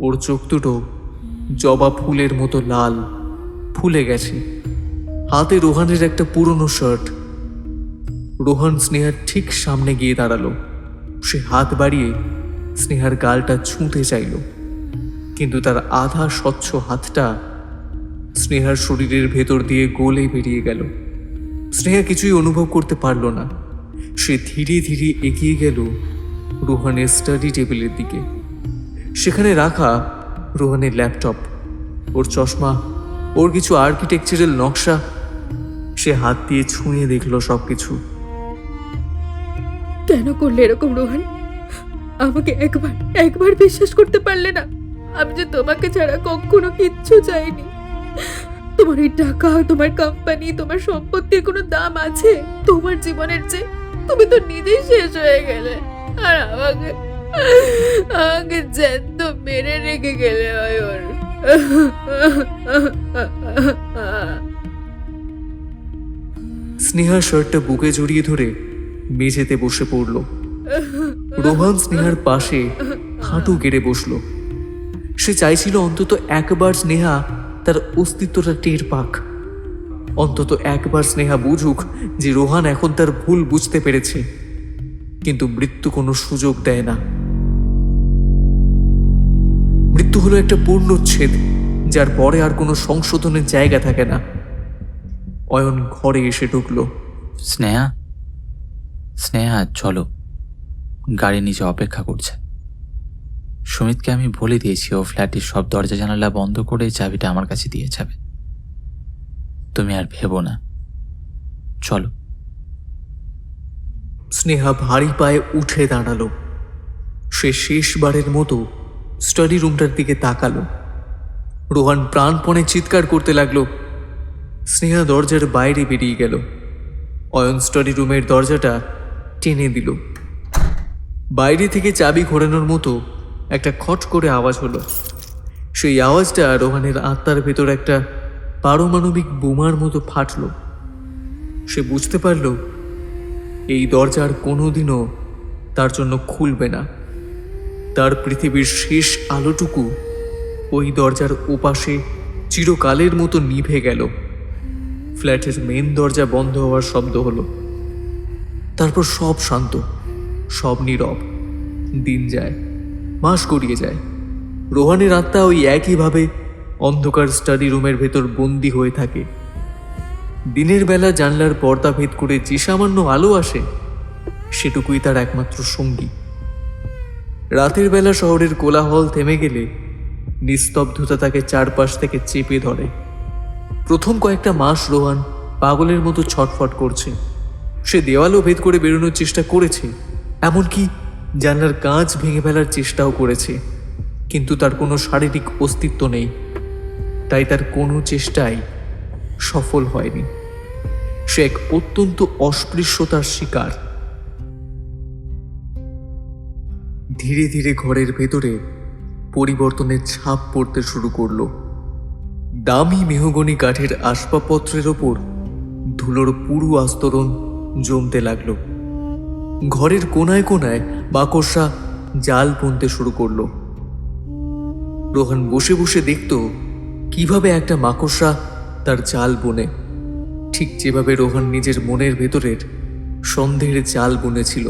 ওর চোখ দুটো জবা ফুলের মতো লাল, ফুলে গেছে। হাতে রোহানের একটা পুরনো শার্ট। রোহান স্নেহার ঠিক সামনে গিয়ে দাঁড়ালো। সে হাত বাড়িয়ে স্নেহার গালটা ছুঁতে চাইল, কিন্তু তার আধা স্বচ্ছ হাতটা স্নেহার শরীরের ভেতর দিয়ে গলে বেরিয়ে গেল। স্নেহা কিছুই অনুভব করতে পারল না। সে ধীরে ধীরে এগিয়ে গেল রোহানের স্টাডি টেবিলের দিকে। সেখানে রাখা রোহানের ল্যাপটপ, ওর চশমা, ওর কিছু আর্কিটেকচারাল নকশা। সে হাত দিয়ে ছুঁয়ে দেখলো সবকিছু। কেন করলে এরকম রোহান? আমাকে একবার বিশ্বাস করতে পারলে না? আমি যে তোমাকে ছাড়া কখনো কিচ্ছু চাইনি। তোমার এই টাকা, তোমার কোম্পানি, তোমার সম্পত্তির কোনো দাম আছে তোমার জীবনের চেয়ে? তুমি তো নিজেই শেষ হয়ে গেলে, আর আমাকে জ্যান্ত মেরে রেখে গেলে অয়ন। স্নেহা শার্টটা বুকে জড়িয়ে ধরে মেঝেতে বসে পড়ল। রোহান স্নেহার পাশে হাঁটু গেড়ে বসলো। সে চাইছিল অন্তত একবার স্নেহা তার অস্তিত্বটা টের পাক, অন্তত একবার স্নেহা বুঝুক যে রোহান এখন তার ভুল বুঝতে পেরেছে। কিন্তু মৃত্যু কোনো সুযোগ দেয় না। মৃত্যু হলো একটা পূর্ণচ্ছেদ, যার পরে আর কোনো সংশোধনের জায়গা থাকে না। অয়ন ঘরে এসে ঢুকলো। স্নেহা, স্নেহা চলো, গাড়ি নিচে অপেক্ষা করছে। সুমিতকে আমি বলে দিয়েছি ও ফ্ল্যাটের সব দরজা জানালা বন্ধ করে চাবিটা আমার কাছে দিয়ে যাবে। তুমি আর ভেবো না, চলো। স্নেহা ভারী পায়ে উঠে দাঁড়ালো। সে শেষবারের মতো স্টাডি রুমটার দিকে তাকালো। রোহান প্রাণপণে চিৎকার করতে লাগলো। স্নেহা দরজার বাইরে বেরিয়ে গেল। অয়ন স্টাডি রুমের দরজাটা টেনে দিল। বাইরে থেকে চাবি ঘোরানোর মতো একটা খট করে আওয়াজ হলো। সেই আওয়াজটা রোহানের আত্মার ভেতর একটা পারমাণবিক বোমার মতো ফাটল। সে বুঝতে পারল এই দরজার কোনোদিনও তার জন্য খুলবে না। তার পৃথিবীর শেষ আলোটুকু ওই দরজার ওপাশে চিরকালের মতো নিভে গেল। ফ্ল্যাটের মেন দরজা বন্ধ হওয়ার শব্দ হলো। তারপর সব শান্ত, সব নীরব। দিন যায়, মাস গড়িয়ে যায়। রোহানের আত্মা ওই একইভাবে অন্ধকার স্টাডি রুমের ভেতর বন্দি হয়ে থাকে। দিনের বেলা জানলার পর্দা ভেদ করে যে সামান্য আলো আসে, সেটুকুই তার একমাত্র সঙ্গী। রাতের বেলা শহরের কোলাহল থেমে গেলে নিস্তব্ধতা তাকে চারপাশ থেকে চেপে ধরে। প্রথম কয়েকটা মাস রোহান পাগলের মতো ছটফট করছে। সে দেওয়ালও ভেদ করে বেরোনোর চেষ্টা করেছে, এমনকি জানলার কাঁচ ভেঙে ফেলার চেষ্টাও করেছে, কিন্তু তার কোনো শারীরিক অস্তিত্ব নেই। তাই তার কোনো চেষ্টাই সফল হয়নি। সে এক অত্যন্ত অস্পৃশ্যতার শিকার। ধীরে ধীরে ঘরের ভেতরে পরিবর্তনের ছাপ পড়তে শুরু করলো। দামি মেহগনি কাঠের আসবাবপত্রের ওপর ধুলোর পুরু আস্তরণ জমতে লাগলো। ঘরের কোনায় কোনায় মাকড়সা জাল বুনতে শুরু করলো। রোহান বসে বসে দেখত কিভাবে একটা মাকড়সা তার জাল বুনে, ঠিক যেভাবে রোহান নিজের মনের ভেতরের সন্দেহের জাল বুনেছিল।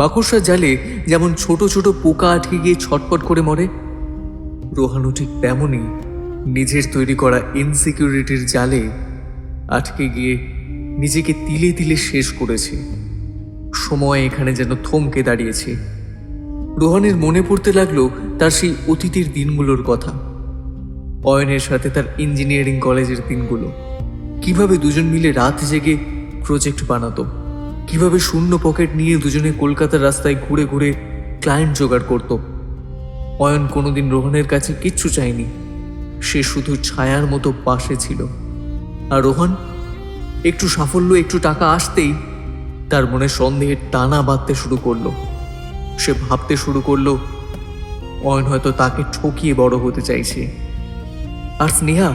মাকড়সা জালে যেমন ছোট ছোট পোকা আটকে গিয়ে ছটফট করে মরে, রোহানও ঠিক তেমনই নিজের তৈরি করা ইনসিকিউরিটির জালে আটকে গিয়ে নিজেকে তিলে তিলে শেষ করেছে। সময় এখানে যেন থমকে দাঁড়িয়েছে। রোহানের মনে পড়তে লাগলো তার সেই অতীতের দিনগুলোর কথা। অয়নের সাথে তার ইঞ্জিনিয়ারিং কলেজের দিনগুলো, কিভাবে দুজন মিলে রাত জেগে প্রজেক্ট বানাতো, কিভাবে শূন্য পকেট নিয়ে দুজনে কলকাতার রাস্তায় ঘুরে ঘুরে ক্লায়েন্ট জোগাড় করত। অয়ন কোনোদিন রোহানের কাছে কিচ্ছু চায়নি, সে শুধু ছায়ার মতো পাশে ছিল। আর রোহান একটু সাফল্য, একটু টাকা আসতেই তার মনে সন্দেহের টানা বাঁধতে শুরু করলো। সে ভাবতে শুরু করলো অয়ন হয়তো তাকে ঠকিয়ে বড় হতে চাইছে। আর স্নেহা,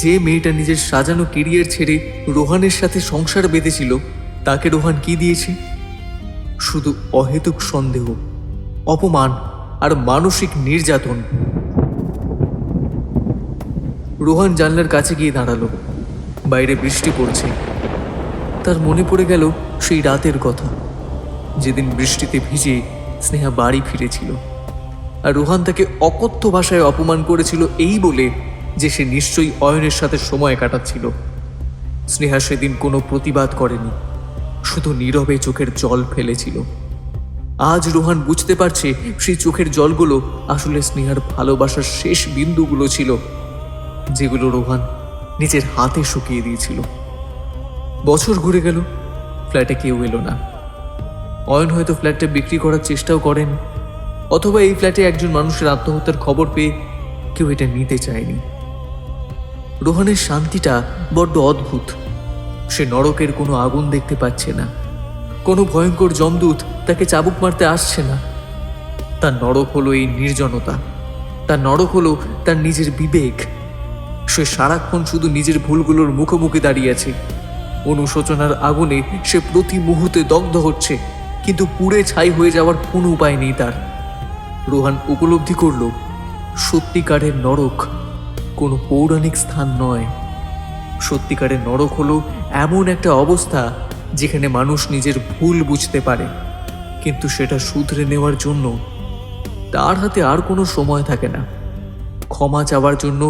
যে মেয়েটা নিজের সাজানো কেরিয়ার ছেড়ে রোহানের সাথে সংসার বেঁধেছিল, তাকে রোহান কি দিয়েছে? শুধু অহেতুক সন্দেহ, অপমান আর মানসিক নির্যাতন। রোহান জানলার কাছে গিয়ে দাঁড়ালো। বাইরে বৃষ্টি পড়ছে। তার মনে পড়ে গেল সেই রাতের কথা, যেদিন বৃষ্টিতে ভিজে স্নেহা বাড়ি ফিরেছিল, আর রোহান তাকে অকথ্য ভাষায় অপমান করেছিল এই বলে যে সে নিশ্চয়ই অয়নের সাথে সময় কাটাচ্ছিল। স্নেহা সেদিন কোনো প্রতিবাদ করেনি, শুধু নীরবে চোখের জল ফেলেছিল। আজ রোহান বুঝতে পারছে সেই চোখের জলগুলো আসলে স্নেহার ভালোবাসার শেষ বিন্দুগুলো ছিল, যেগুলো রোহান নিজের হাতে শুকিয়ে দিয়েছিল। বছর ঘুরে গেল, ফ্ল্যাটে কেউ এলো না। অয়ন হয়তো ফ্ল্যাটটা বিক্রি করার চেষ্টাও করেন, অথবা এই ফ্ল্যাটে একজন মানুষের আত্মহত্যার খবর পেয়ে কেউ এটা নিতে চায়নি। রোহানের শান্তিটা বড্ড অদ্ভুত। সে নরকের কোনো আগুন দেখতে পাচ্ছে না, কোনো ভয়ঙ্কর যমদূত তাকে চাবুক মারতে আসছে না। তার নরক হলো এই নির্জনতা, তার নরক হলো তার নিজের বিবেক। সে সারাক্ষণ শুধু নিজের ভুলগুলোর মুখোমুখি দাঁড়িয়ে আছে। অনুশোচনার আগুনে সে প্রতি মুহূর্তে দগ্ধ হচ্ছে, কিন্তু পুড়ে ছাই হয়ে যাওয়ার কোনো উপায় নেই তার। রোহান উপলব্ধি করল, সত্যিকারের নরক কোনো পৌরাণিক স্থান নয়। সত্যিকারের নরক হলো এমন একটা অবস্থা যেখানে মানুষ নিজের ভুল বুঝতে পারে, কিন্তু সেটা শুধরে নেওয়ার জন্য তার হাতে আর কোনো সময় থাকে না। ক্ষমা চাওয়ার জন্য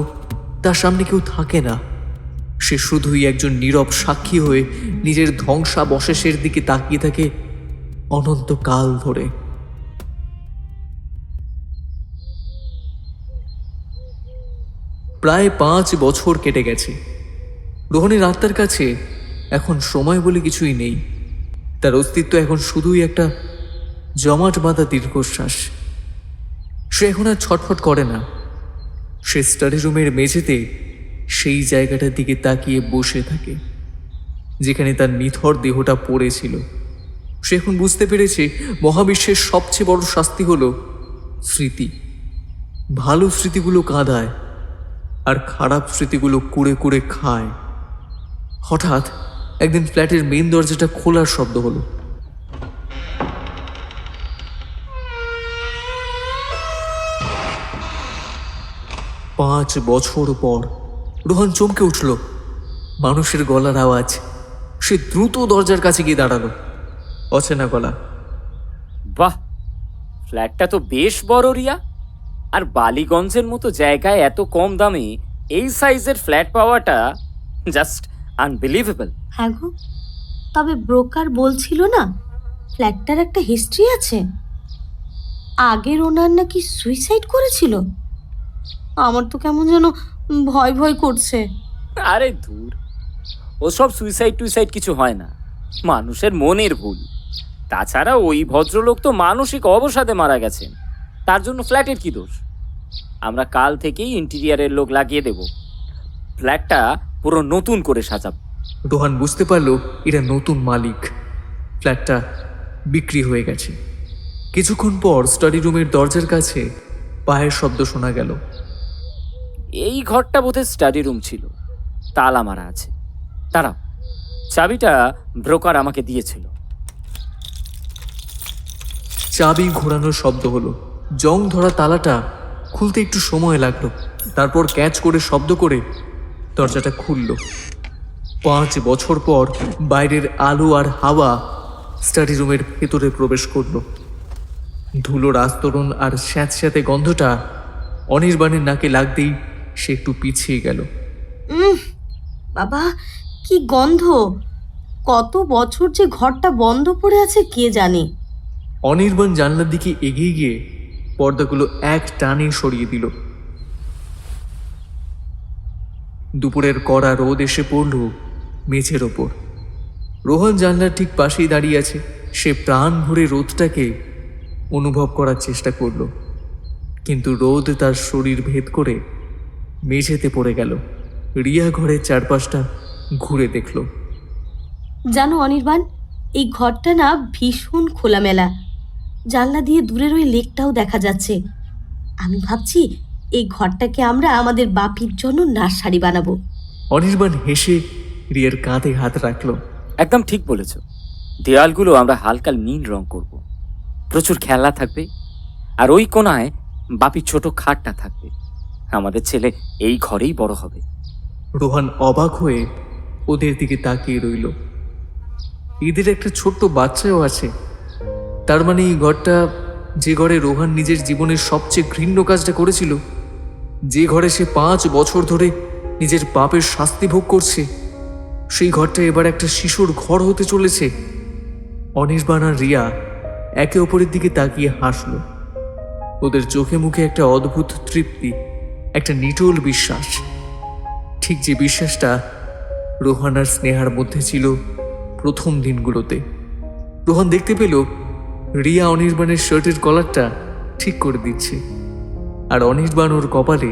তার সামনে কেউ থাকে না। সে শুধুই একজন নীরব সাক্ষী হয়ে নিজের ধ্বংসাবশেষের দিকে তাকিয়ে থাকে অনন্তকাল ধরে। প্রায় 5 বছর কেটে গেছে। রোহনের আত্মার কাছে এখন সময় বলে কিছুই নেই। তার অস্তিত্ব এখন শুধুই একটা জমাট বাঁধা দীর্ঘশ্বাস। সে এখন আর ছটফট করে না। সে স্টাডি রুমের মেঝেতে সেই জায়গাটার দিকে তাকিয়ে বসে থাকে যেখানে তার নিথর দেহটা পড়েছিল। সে এখন বুঝতে পেরেছে মহাবিশ্বের সবচেয়ে বড় শাস্তি হলো স্মৃতি। ভালো স্মৃতিগুলো কাঁদায় আর খারাপ স্মৃতিগুলো কুড়ে কুড়ে খায়। হঠাৎ একদিন ফ্ল্যাটের মেইন দরজাটা খোলার শব্দ হলো। পাঁচ বছর পর রোহন চমকে উঠল। মানুষের গলার আওয়াজ। সে দ্রুত দরজার কাছে গিয়ে দাঁড়ালো। অচেনা গলা। বাহ, ফ্ল্যাটটা তো বেশ বড় রিয়া। আর বালিগঞ্জের মতো জায়গায় এত কম দামে এই সাইজের ফ্ল্যাট পাওয়াটা জাস্ট আনবিলিভেবল। হ্যাঁ গো, তবে ব্রোকার বলছিল না ফ্ল্যাটটার একটা হিস্ট্রি আছে। আগের ওনার নাকি সুইসাইড করেছিল। আমার তো কেমন যেন ভয় ভয় করছে। আরে দূর, ওসব সুইসাইড টুইসাইড কিছু হয় না, মানুষের মনের ভুল। তাছাড়া ওই ভদ্রলোক তো মানসিক অবসাদে মারা গেছেন, তার জন্য ফ্ল্যাটের কি দোষ? আমরা কাল থেকেই ইন্টেরিয়ারের লোক লাগিয়ে দেব, ফ্ল্যাটটা পুরো নতুন করে সাজাব। রোহান বুঝতে পারল এরা নতুন মালিক। ফ্ল্যাটটা বিক্রি হয়ে গেছে। কিছুক্ষণ পর স্টাডি রুমের দরজার কাছে পায়ের শব্দ শোনা গেল। এই ঘরটা বোধহয় স্টাডি রুম ছিল, তালা মারা আছে। দাঁড়াও, চাবিটা ব্রোকার আমাকে দিয়েছিল। চাবি ঘোরানোর শব্দ হলো। জং ধরা তালাটা খুলতে একটু সময় লাগলো। তারপর ক্যাচ করে শব্দ করে দরজাটা খুলল। 5 বছর পর বাইরের আলো আর হাওয়া স্টাডি রুমের ভেতরে প্রবেশ করলো। ধুলোর আস্তরণ আর স্যাঁতস্যাঁতে গন্ধটা অনির্বাণের নাকে লাগতেই সে একটু পিছিয়ে গেল। বাবা, কি গন্ধ! কত বছর যে ঘরটা বন্ধ পড়ে আছে কে জানে। অনির্বাণ জানলার দিকে এগিয়ে গিয়ে পর্দাগুলো এক টানে সরিয়ে দিল। দুপুরের কড়া রোদ এসে পড়ল মেঝের ওপর। রোহন জানলার ঠিক পাশেই দাঁড়িয়ে আছে। সে প্রাণ ভরে রোদটাকে অনুভব করার চেষ্টা করল, কিন্তু রোদ তার শরীর ভেদ করে মেঝেতে পড়ে গেল। রিয়া ঘরের চারপাশটা ঘুরে দেখল। জানো অনির্বাণ, এই ঘরটা না ভীষণ খোলামেলা। জানলা দিয়ে দূরের ওই লেকটাও দেখা যাচ্ছে। আমি ভাবছি এই ঘরটাকে আমরা আমাদের বাপির জন্য নার্সারি বানাবো। অনির্বাণ হেসে রিয়ার কাঁধে হাত রাখল। একদম ঠিক বলেছ। দেয়ালগুলো আমরা হালকা নীল রং করব। প্রচুর খেলনা থাকবে, আর ওই কোনায় বাপির ছোট খাটটা থাকবে। আমাদের ছেলে এই ঘরেই বড় হবে। রোহান অবাক হয়ে ওদের দিকে তাকিয়ে রইল। এদের একটা ছোট্ট বাচ্চাও আছে। তার মানে এই ঘরটা, যে ঘরে রোহান নিজের জীবনের সবচেয়ে ঘৃণ্য কাজটা করেছিল, যে ঘরে সে 5 বছর ধরে নিজের পাপের শাস্তি ভোগ করছে, সেই ঘরটা এবার একটা শিশুর ঘর হতে চলেছে। অনির্বাণ আর রিয়া একে অপরের দিকে তাকিয়ে হাসল। ওদের চোখে মুখে একটা অদ্ভুত তৃপ্তি, একটা নিটোল বিশ্বাস। ঠিক যে বিশ্বাসটা রোহান আর স্নেহার মধ্যে ছিল প্রথম দিনগুলোতে। রোহান দেখতে পেল রিয়া অনির্বাণের শার্টের কলারটা ঠিক করে দিচ্ছে, আর অনির্বাণ ওর কপালে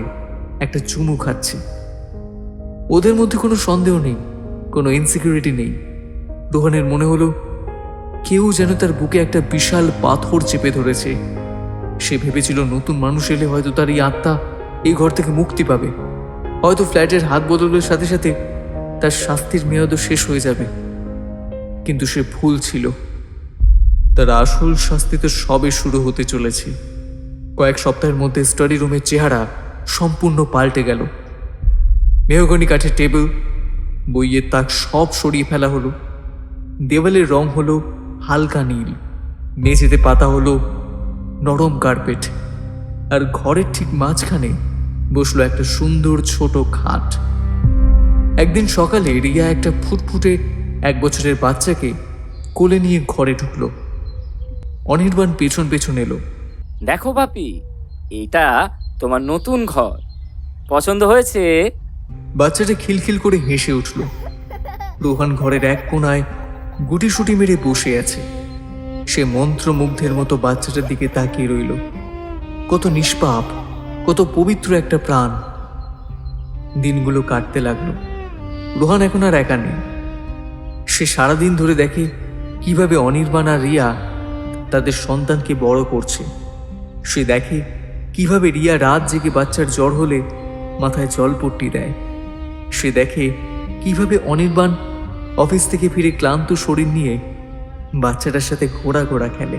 একটা চুমু খাচ্ছে। ওদের মধ্যে কোনো সন্দেহ নেই, কোনো ইনসিকিউরিটি নেই। রোহানের মনে হলো কেউ যেন তার বুকে একটা বিশাল পাথর চেপে ধরেছে। সে ভেবেছিল নতুন মানুষ এলে হয়তো তার এই আত্মা এই ঘর থেকে মুক্তি পাবে, হয়তো ফ্ল্যাটের হাত বদলের সাথে সাথে তার শাস্তির মেয়াদও শেষ হয়ে যাবে। কিন্তু সে ভুল ছিল। তার আসল শাস্তি তো সবে শুরু হতে চলেছে। কয়েক সপ্তাহের মধ্যে স্টাডি রুমের চেহারা সম্পূর্ণ পাল্টে গেল। মেহগনি কাঠের টেবিল, বইয়ের তাক সব সরিয়ে ফেলা হলো। দেওয়ালের রং হলো হালকা নীল, মেঝেতে পাতা হলো নরম কার্পেট, আর ঘরের ঠিক মাঝখানে বসলো একটা সুন্দর ছোট খাট। একদিন সকালে রিয়া একটা ফুটফুটে 1 বছরের বাচ্চাকে কোলে নিয়ে ঘরে ঢুকলো। অনির্বাণ পেছন পেছন এলো। দেখো বাপি, এটা তোমার নতুন ঘর, পছন্দ হয়েছে? বাচ্চাটা খিলখিল করে হেসে উঠল। রোহান ঘরের এক কোণায় গুটিসুটি মেরে বসে আছে। সে মন্ত্রমুগ্ধের মতো বাচ্চাটার দিকে তাকিয়ে রইল। কত নিষ্পাপ, কত পবিত্র একটা প্রাণ। দিনগুলো কাটতে লাগলো। রোহান এখন আর একা নেই। সে সারাদিন ধরে দেখে কিভাবে অনির্বাণ আর রিয়া তাদের সন্তানকে বড় করছে। সে দেখে কিভাবে রিয়া রাত জেগে বাচ্চার জ্বর হলে মাথায় জলপট্টি দেয়। সে দেখে কিভাবে অনির্বাণ অফিস থেকে ফিরে ক্লান্ত শরীর নিয়ে বাচ্চাটার সাথে ঘোড়া খেলে।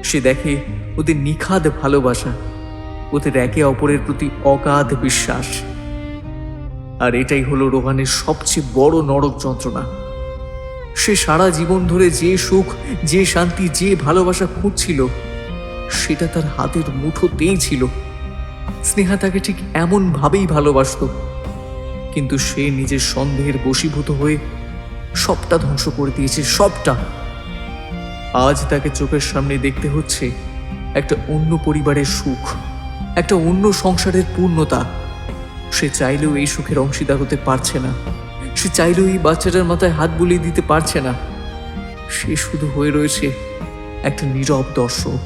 সে দেখে ওদের নিখাদ ভালোবাসা, ওদের একে অপরের প্রতি অগাধ বিশ্বাস। আর এটাই হলো রোহানের সবচেয়ে বড় নরক যন্ত্রণা। সে সারা জীবন ধরে যে সুখ, যে শান্তি, যে ভালোবাসা খুঁজছিল, সেটা তার হাতের মুঠোতেই ছিল। স্নেহা তাকে ঠিক এমন ভাবেই ভালোবাসত, কিন্তু সে নিজের সন্দেহের বশীভূত হয়ে সবটা ধ্বংস করে দিয়েছে, সবটা। আজ তাকে চোখের সামনে দেখতে হচ্ছে একটা অন্য পরিবারের সুখ, একটা অন্য সংসারের পূর্ণতা। সে চাইলেও এই সুখের অংশীদার হতে পারছে না। সে চাইলেও এই বাচ্চাটার মাথায় হাত বুলিয়ে দিতে পারছে না। সে শুধু হয়ে রয়েছে একটা নীরব দর্শক,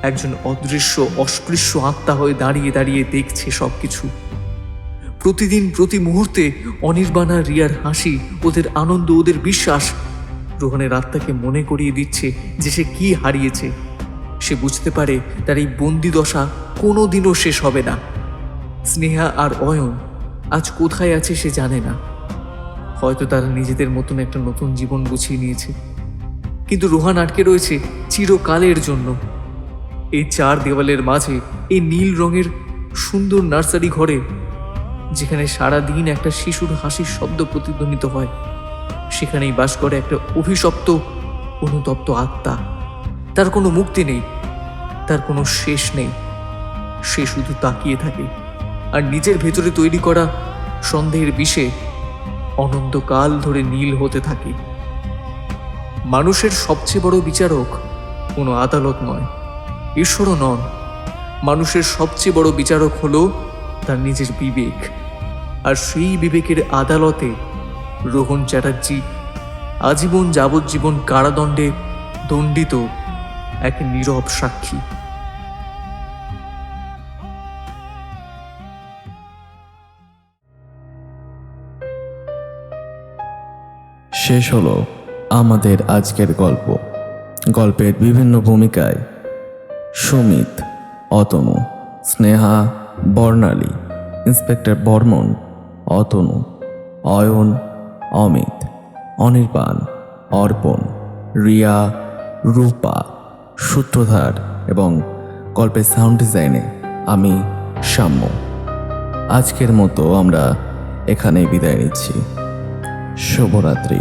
একজন অদৃশ্য অস্পৃশ্য আত্মা হয়ে দাঁড়িয়ে দাঁড়িয়ে দেখছে সবকিছু। প্রতিদিন প্রতি মুহূর্তে অনির্বাণ আর রিয়ার হাসি, ওদের আনন্দ, ওদের বিশ্বাস রোহনের আত্মাকে মনে করিয়ে দিচ্ছে যে সে কি হারিয়েছে। সে বুঝতে পারে তার এই বন্দি দশা কোনোদিনও শেষ হবে না। স্নেহা আর অয়ন আজ কোথায় আছে সে জানে না। হয়তো তারা নিজেদের মতন একটা নতুন জীবন গুছিয়ে নিয়েছে, কিন্তু রোহান আটকে রয়েছে চিরকালের জন্য এই 4 দেওয়ালের মাঝে, এই নীল রঙের সুন্দর নার্সারি ঘরে, যেখানে সারা দিন একটা শিশুর হাসির শব্দ প্রতিধ্বনিত হয়। সেখানেই বাস করে একটা অভিশপ্ত অনুতপ্ত আত্মা। তার কোনো মুক্তি নেই, তার কোনো শেষ নেই। সে শুধু তাকিয়ে থাকে আর নিজের ভেতরে তৈরি করা সন্দেহের বিষে অনন্তকাল ধরে নীল হতে থাকে। মানুষের সবচেয়ে বড় বিচারক কোনো আদালত নয়, ঈশ্বরও নন। মানুষের সবচেয়ে বড় বিচারক হলো তার নিজের বিবেক। আর সেই বিবেকের আদালতে রোহন চ্যাটার্জি আজীবন যাবজ্জীবন কারাদণ্ডে দণ্ডিত এক নীরব সাক্ষী। শেষ হলো আমাদের আজকের গল্প। গল্পের বিভিন্ন ভূমিকায় সুমিত, অতনু, স্নেহা, বর্ণালী, ইন্সপেক্টর বর্মন, অতনু, অয়ন, অমিত, অনির্বাণ, অর্পণ, রিয়া, রূপা, সূত্রধার এবং গল্পের সাউন্ড ডিজাইনে আমি সাম্য। আজকের মতো আমরা এখানেই বিদায় নিচ্ছি। শুভরাত্রি।